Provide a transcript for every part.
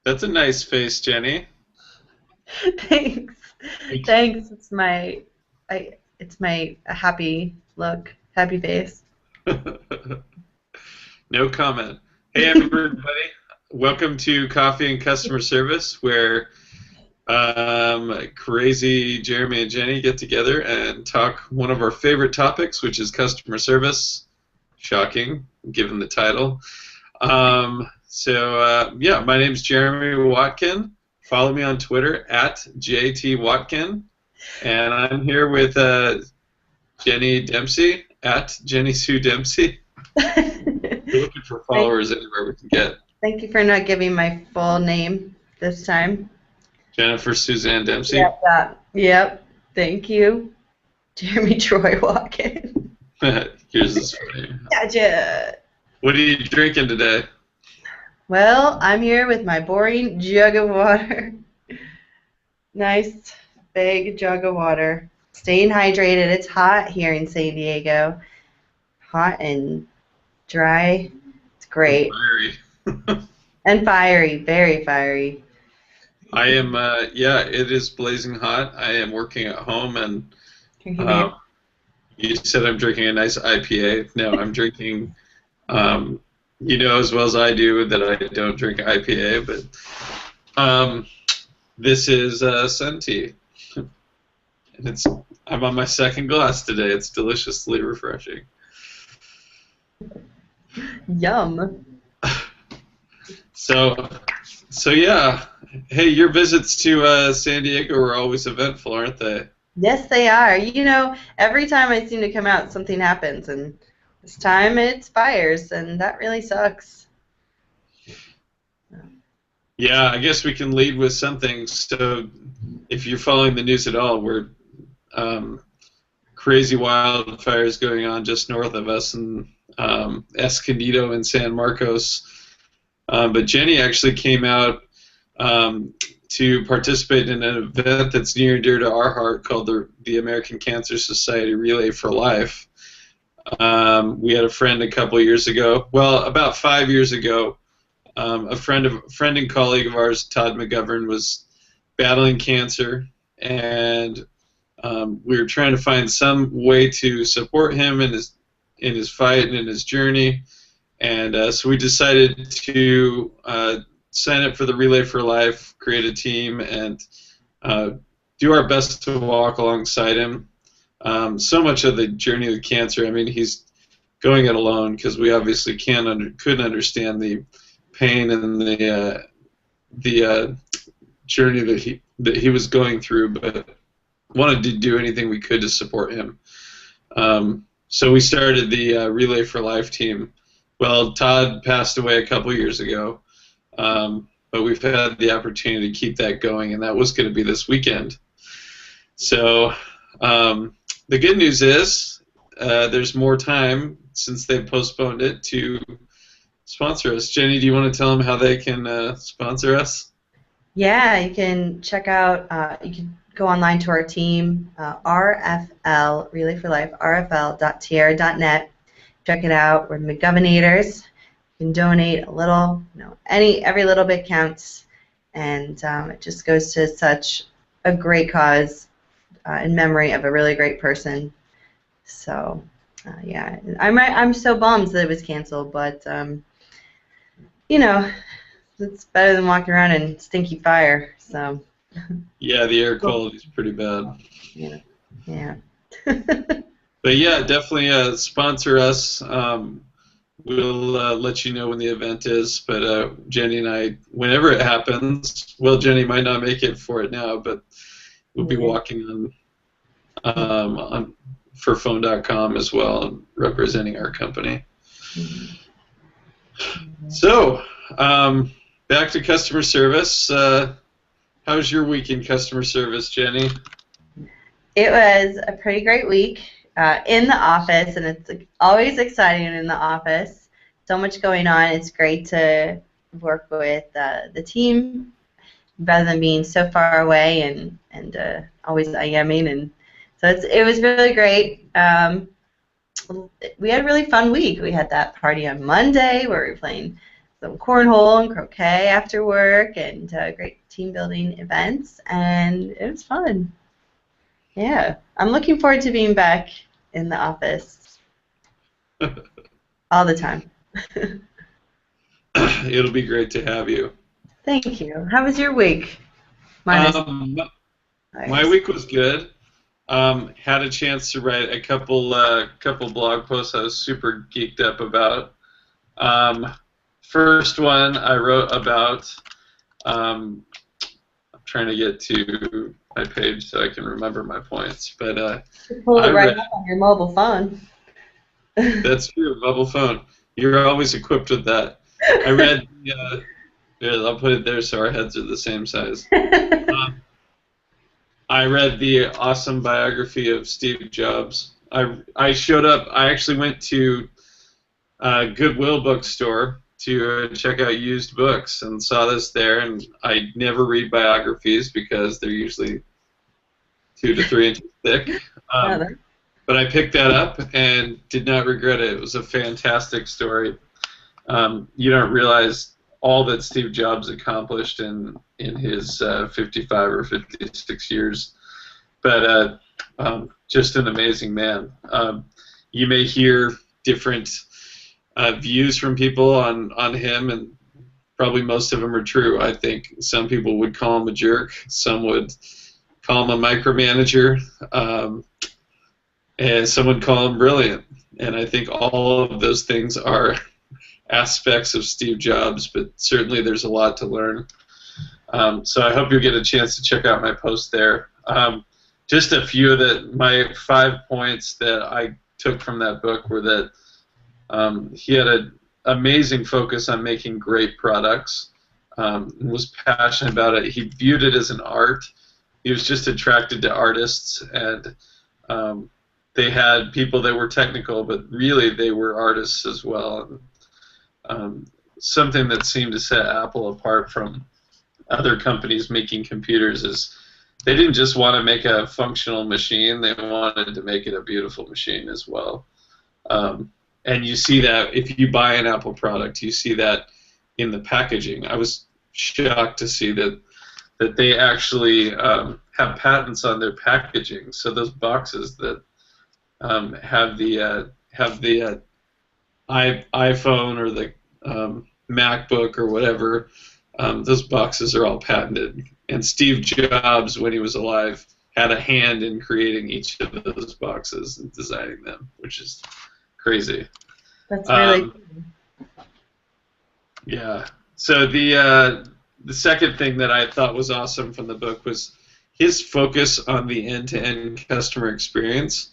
That's a nice face, Jenny. Thanks. Thanks. It's my happy look, happy face. No comment. Hey, everybody. Welcome to Coffee and Customer Service, where crazy Jeremy and Jenny get together and talk one of our favorite topics, which is customer service. Shocking, given the title. Yeah, my name's Jeremy Watkin. Follow me on Twitter at JTWatkin. And I'm here with Jenny Dempsey at Jenny Sue Dempsey. We're looking for Thank, followers anywhere we can get. thank you for not giving my full name this time. Jennifer Suzanne Dempsey. Yep. Yep. Thank you, Jeremy Troy Walken. Here's this funny. Gotcha. What are you drinking today? Well, I'm here with my boring jug of water. Nice big jug of water. Staying hydrated. It's hot here in San Diego. Hot and dry. It's great. Fiery. And fiery. Very fiery. I am, yeah, it is blazing hot. I am working at home, and Drinking beer. uh, you said I'm drinking a nice IPA. No, I'm drinking, you know as well as I do that I don't drink IPA, but this is Sun Tea. And I'm on my second glass today. It's deliciously refreshing. Yum. So, so yeah. Hey, your visits to San Diego are always eventful, aren't they? Yes, they are. Every time I seem to come out, something happens, and this time it's fires, and that really sucks. Yeah, I guess we can lead with something. So, if you're following the news at all, we're um, crazy wildfires going on just north of us in Escondido and San Marcos. But Jenny actually came out to participate in an event that's near and dear to our heart called the American Cancer Society Relay for Life. We had a friend a couple years ago, well, about 5 years ago, a friend and colleague of ours, Todd McGovern, was battling cancer, and we were trying to find some way to support him in his fight and in his journey. And so we decided to sign up for the Relay for Life, create a team, and do our best to walk alongside him. So much of the journey with cancer, I mean, he's going it alone because we obviously couldn't understand the pain and the journey that he was going through, but wanted to do anything we could to support him. So we started the Relay for Life team. Well, Todd passed away a couple years ago, but we've had the opportunity to keep that going, and that was going to be this weekend. So the good news is there's more time since they postponed it to sponsor us. Jenny, do you want to tell them how they can sponsor us? Yeah, you can check out, you can go online to our team, RFL, Relay for Life, rfl.tierra.net. Check it out. We're McGovernators. You can donate a little, every little bit counts, and it just goes to such a great cause in memory of a really great person. So, yeah, I'm so bummed that it was canceled, but you know, it's better than walking around in stinky fire. So, Yeah, the air quality is pretty bad. yeah, yeah. But yeah, definitely sponsor us. We'll let you know when the event is. But Jenny and I, whenever it happens, well, Jenny might not make it for it now, but we'll be walking on for phone.com as well, representing our company. So, back to customer service. How's your week in customer service, Jenny? It was a pretty great week in the office, and it's always exciting in the office. So much going on. It's great to work with the team rather than being so far away and always IMing. And so it was really great. We had a really fun week. We had that party on Monday where we were playing some cornhole and croquet after work, and great team building events, and it was fun. Yeah, I'm looking forward to being back in the office all the time. It'll be great to have you. Thank you. How was your week? Nice. My week was good. Had a chance to write a couple blog posts I was super geeked up about. First one I wrote about. I'm trying to get to my page so I can remember my points, but pull it right up on your mobile phone. That's true, mobile phone. You're always equipped with that. I read. I'll put it there so our heads are the same size. I read the awesome biography of Steve Jobs. I showed up. I actually went to Goodwill bookstore to check out used books and saw this there. And I never read biographies because they're usually 2 to 3 inches thick. But I picked that up and did not regret it. It was a fantastic story. You don't realize all that Steve Jobs accomplished in his 55 or 56 years, but just an amazing man. You may hear different views from people on him, and probably most of them are true. I think some people would call him a jerk, some would call him a micromanager, and some would call him brilliant. And I think all of those things are aspects of Steve Jobs, but certainly there's a lot to learn. So I hope you get a chance to check out my post there. Just a few of my 5 points that I took from that book were that he had an amazing focus on making great products, and was passionate about it. He viewed it as an art. He was just attracted to artists, and they had people that were technical, but really they were artists as well. Something that seemed to set Apple apart from other companies making computers is they didn't just want to make a functional machine, they wanted to make it a beautiful machine as well. And you see that if you buy an Apple product, you see that in the packaging. I was shocked to see that they actually have patents on their packaging. So those boxes that have the iPhone or the MacBook or whatever, those boxes are all patented. And Steve Jobs, when he was alive, had a hand in creating each of those boxes and designing them, which is crazy. That's really cool. Yeah. So the second thing that I thought was awesome from the book was his focus on the end-to-end customer experience.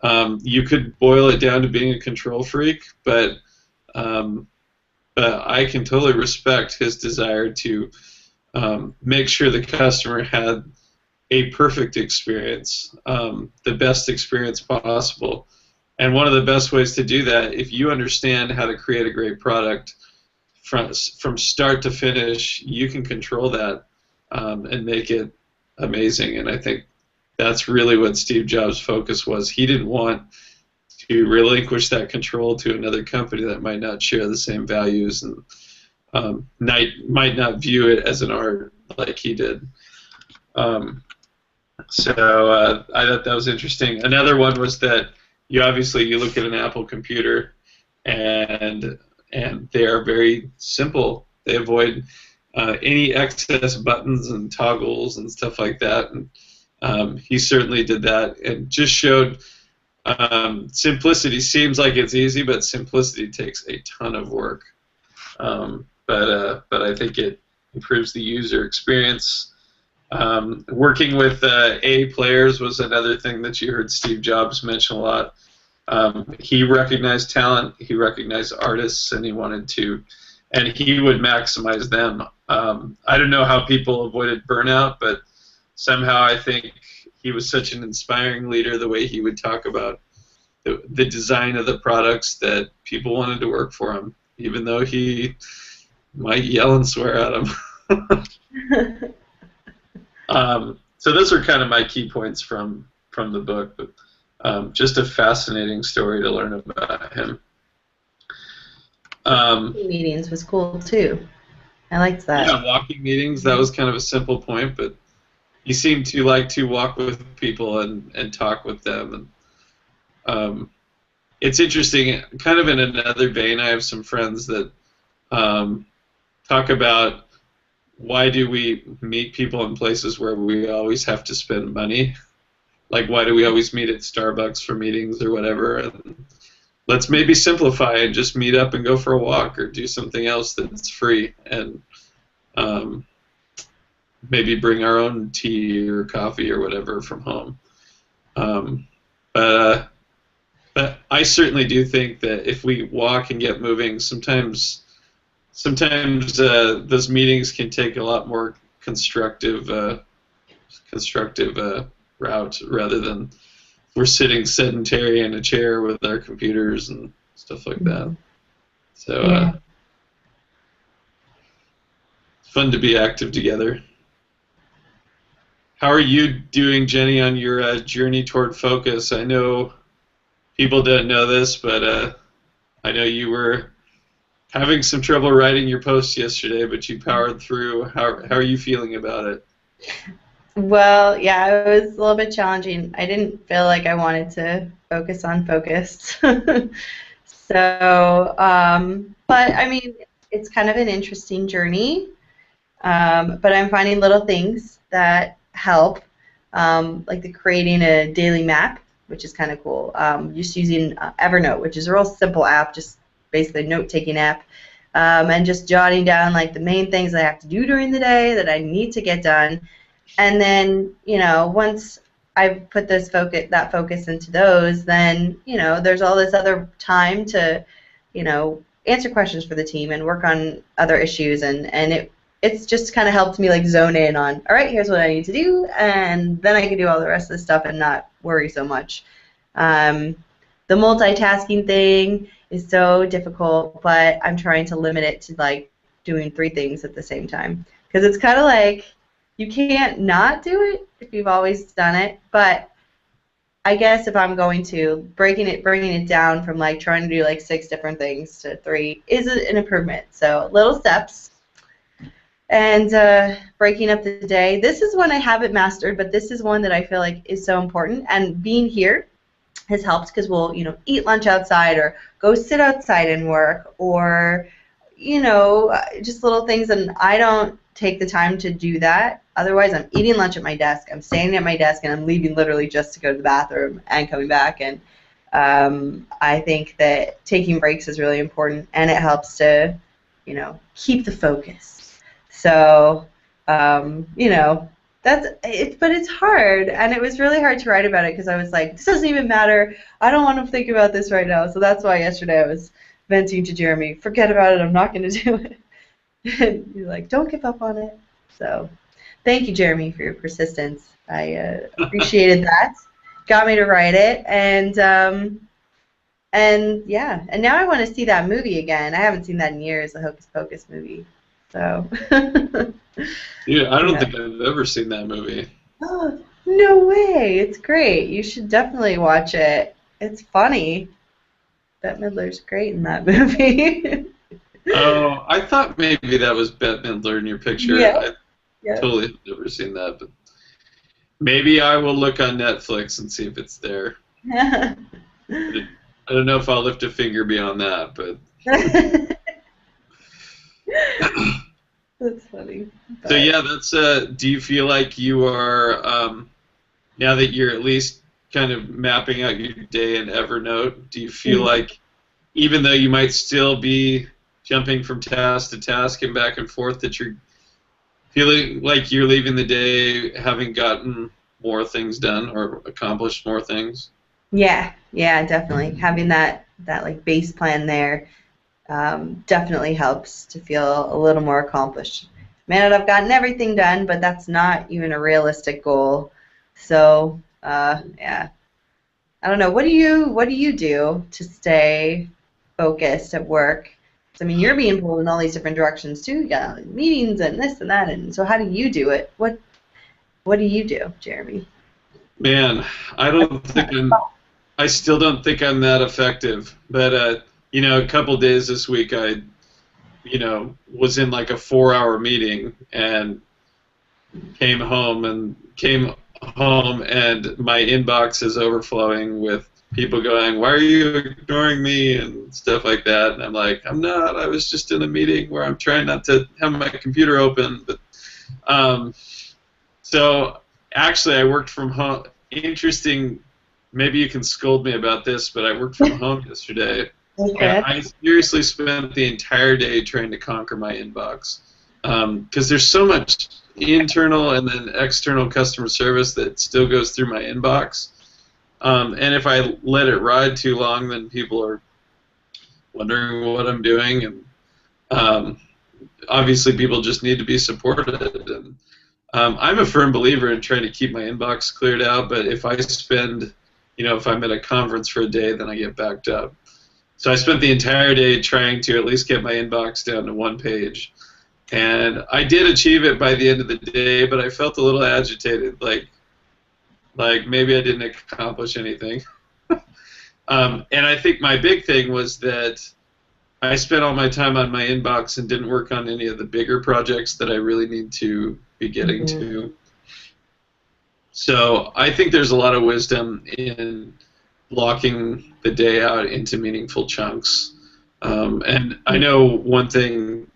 You could boil it down to being a control freak, but I can totally respect his desire to make sure the customer had a perfect experience, the best experience possible. And one of the best ways to do that, if you understand how to create a great product from start to finish, you can control that and make it amazing. And I think that's really what Steve Jobs' focus was. He didn't want to relinquish that control to another company that might not share the same values and might not view it as an art like he did. So I thought that was interesting. Another one was that you look at an Apple computer and they are very simple. They avoid any excess buttons and toggles and stuff like that. And he certainly did that and just showed simplicity. Seems like it's easy, but simplicity takes a ton of work. But I think it improves the user experience. Working with A players was another thing that you heard Steve Jobs mention a lot. He recognized talent, he recognized artists, and he wanted to, and he would maximize them. I don't know how people avoided burnout, but somehow I think he was such an inspiring leader, the way he would talk about the design of the products, that people wanted to work for him, even though he might yell and swear at them. So those are kind of my key points from the book, but just a fascinating story to learn about him. Meetings was cool too. I liked that. Yeah, walking meetings, that was kind of a simple point, but you seem to like to walk with people and talk with them. And it's interesting, kind of in another vein, I have some friends that talk about why do we meet people in places where we always have to spend money? Like, why do we always meet at Starbucks for meetings or whatever? And let's maybe simplify and just meet up and go for a walk or do something else that's free. And maybe bring our own tea or coffee or whatever from home. But I certainly do think that if we walk and get moving, sometimes those meetings can take a lot more constructive route rather than we're sitting sedentary in a chair with our computers and stuff like that. So it's fun to be active together. How are you doing, Jenny, on your journey toward focus? I know people don't know this, but I know you were having some trouble writing your post yesterday, but you powered through. How are you feeling about it? Well, yeah, it was a little bit challenging. I didn't feel like I wanted to focus on focus. So, but I mean, it's kind of an interesting journey. But I'm finding little things that help, like creating a daily map, which is kind of cool. Just using Evernote, which is a real simple app, just basically a note-taking app, and just jotting down like the main things I have to do during the day that I need to get done. And then, once I've put that focus into those, then, there's all this other time to, answer questions for the team and work on other issues, and it's just kind of helped me zone in on, all right, here's what I need to do, and then I can do all the rest of the stuff and not worry so much. The multitasking thing is so difficult, but I'm trying to limit it to doing 3 things at the same time, because it's kind of like you can't not do it if you've always done it. But I guess if I'm going to bringing it down from trying to do 6 different things to 3 is an improvement. So little steps. And breaking up the day. This is one I haven't mastered, but this is one that I feel like is so important. And being here has helped because we'll, eat lunch outside or go sit outside and work, or, just little things. And I don't take the time to do that. Otherwise, I'm eating lunch at my desk. I'm standing at my desk, and I'm leaving literally just to go to the bathroom and coming back. And I think that taking breaks is really important, and it helps to, keep the focus. So, that's it, but it's hard, and it was really hard to write about it because I was like, this doesn't even matter. I don't want to think about this right now. So that's why yesterday I was venting to Jeremy, forget about it, I'm not going to do it. And he's like, don't give up on it. So thank you, Jeremy, for your persistence. I appreciated that. Got me to write it, and yeah, and now I want to see that movie again. I haven't seen that in years, the Hocus Pocus movie. So. Yeah, I don't think I've ever seen that movie. Oh, no way! It's great. You should definitely watch it. It's funny. Bette Midler's great in that movie. Oh, I thought maybe that was Bette Midler in your picture. Yeah. I totally have never seen that, but maybe I will look on Netflix and see if it's there. I don't know if I'll lift a finger beyond that, but. That's funny. So yeah, that's. Do you feel like you are now that you're at least kind of mapping out your day in Evernote? Do you feel like, even though you might still be jumping from task to task and back and forth, that you're feeling like you're leaving the day having gotten more things done or accomplished more things? Yeah, definitely. Having that base plan there definitely helps to feel a little more accomplished. May not have gotten everything done, but that's not even a realistic goal. So yeah, I don't know. What do you do to stay focused at work? I mean, you're being pulled in all these different directions too. Yeah, meetings and this and that. And so, how do you do it? What do you do, Jeremy? Man, I still don't think I'm that effective. But a couple days this week I was in like a 4-hour meeting and came home and my inbox is overflowing with people going, "Why are you ignoring me?" and stuff like that. And I'm like, "I'm not. I was just in a meeting where I'm trying not to have my computer open." But so actually, I worked from home. Interesting. Maybe you can scold me about this, but I worked from home yesterday. Okay. And I seriously spent the entire day trying to conquer my inbox because there's so much internal and then external customer service that still goes through my inbox. And if I let it ride too long, then people are wondering what I'm doing, and obviously people just need to be supported. And I'm a firm believer in trying to keep my inbox cleared out, but if I spend, if I'm at a conference for a day, then I get backed up. So I spent the entire day trying to at least get my inbox down to one page. And I did achieve it by the end of the day, but I felt a little agitated, like maybe I didn't accomplish anything. And I think my big thing was that I spent all my time on my inbox and didn't work on any of the bigger projects that I really need to be getting to. So I think there's a lot of wisdom in blocking the day out into meaningful chunks. And I know one thing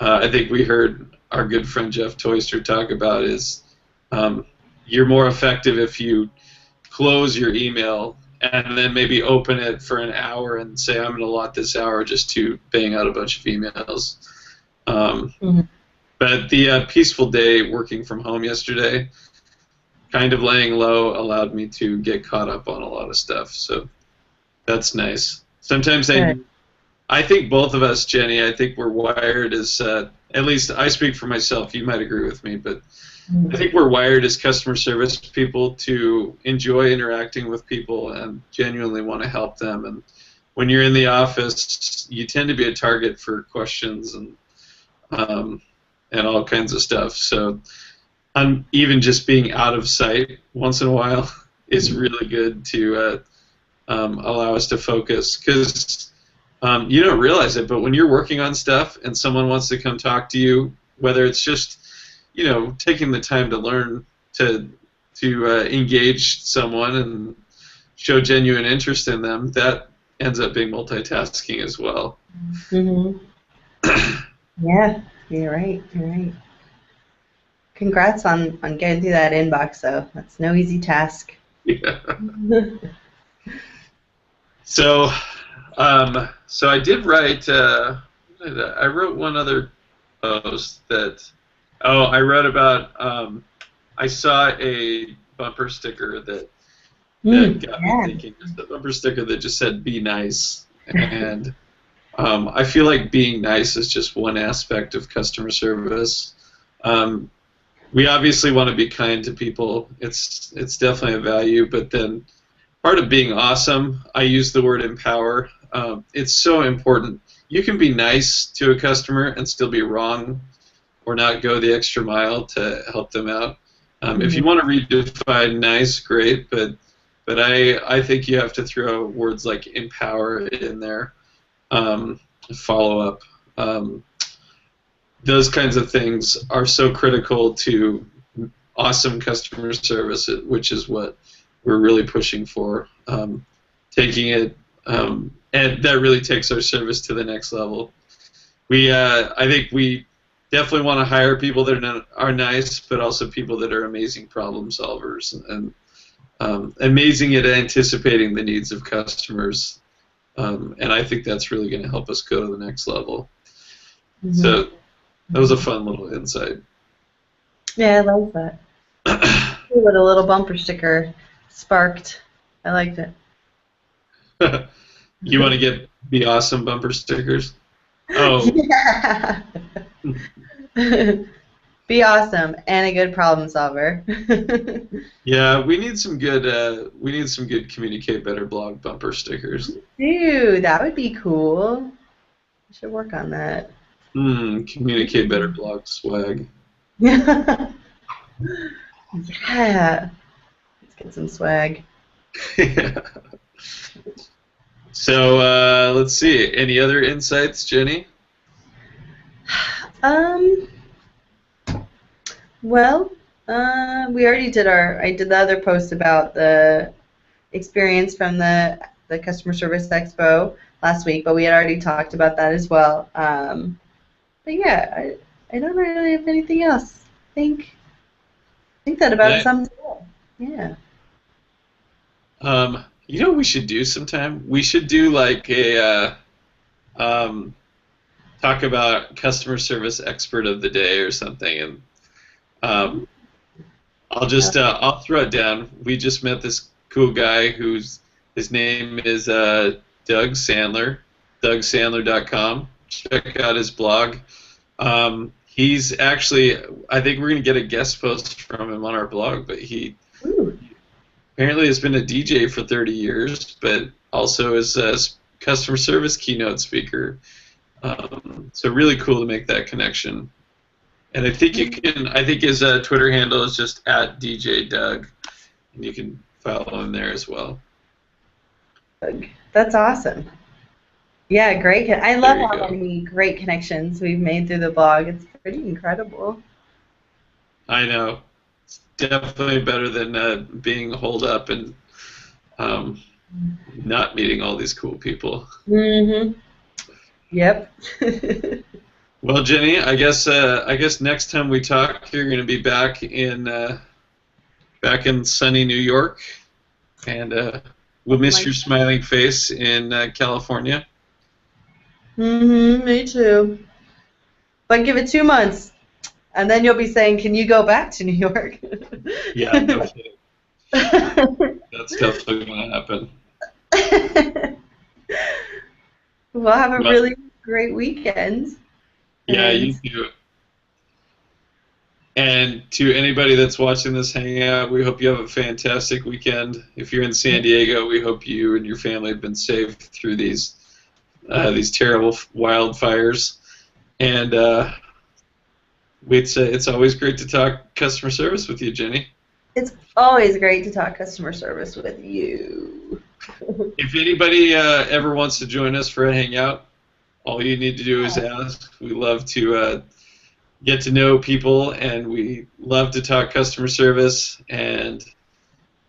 I think we heard our good friend Jeff Toyster talk about is you're more effective if you close your email and then maybe open it for an hour and say, I'm going to allot this hour just to bang out a bunch of emails. But the peaceful day working from home yesterday, kind of laying low, allowed me to get caught up on a lot of stuff. So that's nice. Sometimes I think both of us, Jenny, I think we're wired as, at least I speak for myself, you might agree with me, but I think we're wired as customer service people to enjoy interacting with people and genuinely want to help them. And when you're in the office, you tend to be a target for questions and all kinds of stuff. So even just being out of sight once in a while is really good to allow us to focus, because you don't realize it, but when you're working on stuff and someone wants to come talk to you, whether it's just taking the time to learn to engage someone and show genuine interest in them, that ends up being multitasking as well. Yeah, you're right. Congrats on getting through that inbox, though. That's no easy task. Yeah. So I did write. I wrote one other post that. Oh, I wrote about. I saw a bumper sticker that got me thinking. Just a bumper sticker that just said "Be nice," and I feel like being nice is just one aspect of customer service. We obviously want to be kind to people. It's definitely a value, but then part of being awesome, I use the word empower. It's so important. You can be nice to a customer and still be wrong or not go the extra mile to help them out. If you want to redefine nice, great, but I think you have to throw words like empower in there, follow up. Those kinds of things are so critical to awesome customer service, which is what we're really pushing for. Taking it, and that really takes our service to the next level. I think we definitely want to hire people that are nice, but also people that are amazing problem solvers and amazing at anticipating the needs of customers. And I think that's really going to help us go to the next level. So that was a fun little insight. Yeah, I like that. What a little bumper sticker sparked. I liked it. You want to be awesome bumper stickers? Oh. Yeah. Be awesome and a good problem solver. Yeah, we need some good Communicate Better blog bumper stickers. Dude, that would be cool. We should work on that. Communicate Better blog swag. Yeah. Let's get some swag. Yeah. So let's see. Any other insights, Jenny? Um, well, we already did I did the other post about the experience from the Customer Service Expo last week, but we had already talked about that as well. But yeah, I don't really have anything else. I think that about Yeah. sums it up. Yeah. You know what we should do sometime? We should do like a um, talk about customer service expert of the day or something, and um, I'll throw it down. We just met this cool guy his name is Doug Sandler, DougSandler.com. Check out his blog. He's actually, I think we're going to get a guest post from him on our blog, but he Ooh. apparently has been a DJ for 30 years, but also is a customer service keynote speaker. So really cool to make that connection. And I think I think his Twitter handle is just at DJ Doug, and you can follow him there as well. That's awesome. Yeah, great. I There love you how go. many great connections we've made through the blog. It's pretty incredible. I know. It's definitely better than being holed up and not meeting all these cool people. Mm-hmm. Yep. Well, Jenny, I guess next time we talk, you're going to be back in sunny New York, and we'll miss your smiling face in California. Mm-hmm. Me too. But give it 2 months, and then you'll be saying, "Can you go back to New York?" Yeah, no kidding. That's definitely going to happen. We'll have a Well, really great weekend. yeah, And you do. And to anybody that's watching this hangout, we hope you have a fantastic weekend. If you're in San Diego, we hope you and your family have been safe through these terrible wildfires. And it's always great to talk customer service with you, Jenny. it's always great to talk customer service with you. If anybody ever wants to join us for a hangout, all you need to do is ask. We love to get to know people, and we love to talk customer service. And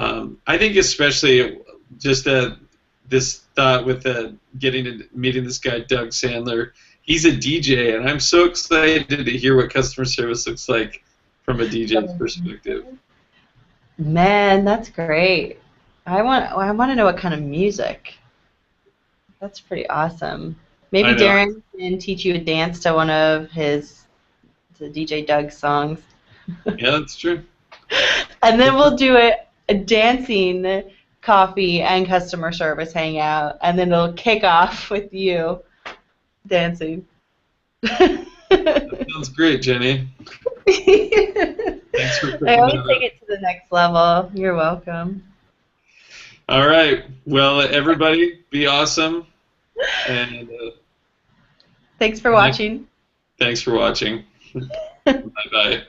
I think especially just this thought with meeting this guy, Doug Sandler. He's a DJ, and I'm so excited to hear what customer service looks like from a DJ's perspective. Man, that's great. I want to know what kind of music. That's pretty awesome. Maybe I know. Darren can teach you a dance to one of to DJ Doug's songs. Yeah, that's true. And then we'll do a dancing coffee and customer service hangout, and then it'll kick off with you dancing. That sounds great, Jenny. Thanks for I picking always that take up. it to the next level. You're welcome. All right. Well, everybody, be awesome. And Thanks for watching. thanks for watching. Bye-bye.